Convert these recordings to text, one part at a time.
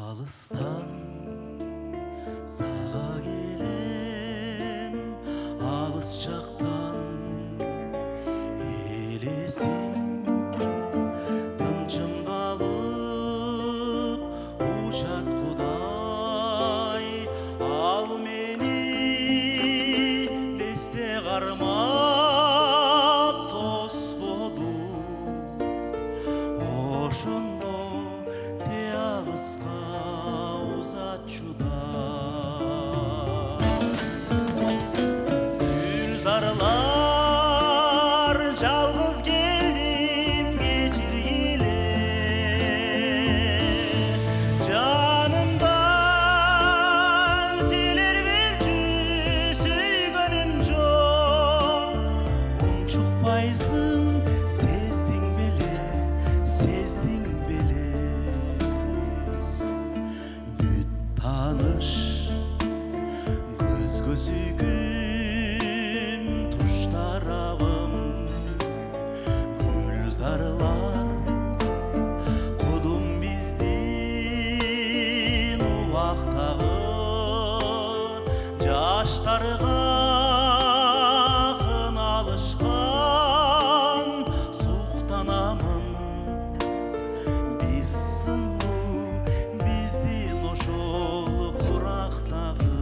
Alıstan sağa gelen alыс жақтан елесің тыншым қалып ұшат құдай ал мені десте қармап тос болу ошондо те алыска Gülzarlar жалғыз келдім кечиргиле жанымдан силер белчү сүйгөнүм жок унчукпайсың сездиң беле бүт тааныш көзгө сүйгүм туштарабым гүлзарлар кудум биздин убактагы жаштарга кыналышкан суктанамын биз сынуу биздин ошол курактагы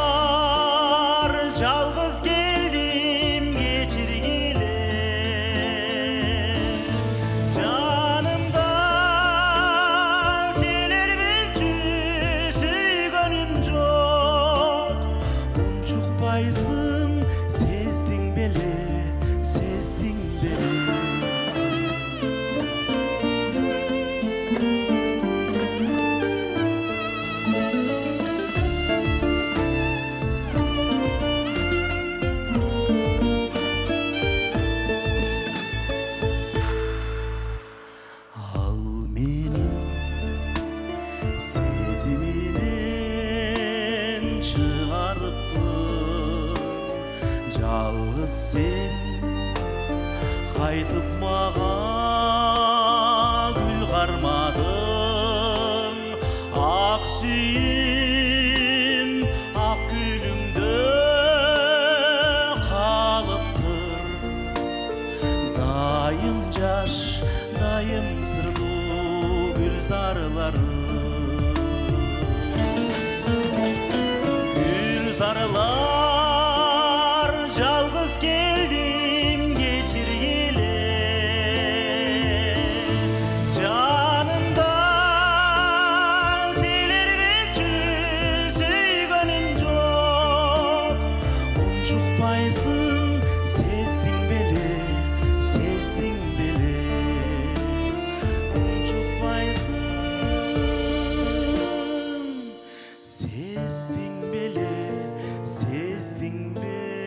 Gülzarlar жалғыз келдім кечиргиле жанымдан силер белчү сүйгөнүм жок унчукпайсың сездиң беле ал менин сезиминен чыгарыптыр жалгыз сен кайтып мага гүл кармадың ак сүйүм ак гүлүңдө калыптыр дайым жаш дайым сырдуу гүлзарлары Gülzarlar жалғыз келдім кечиргиле жанымдан силер белчү сүйгөнүм жок унчукпайсың сездиң беле унчукпайсың сездиң беле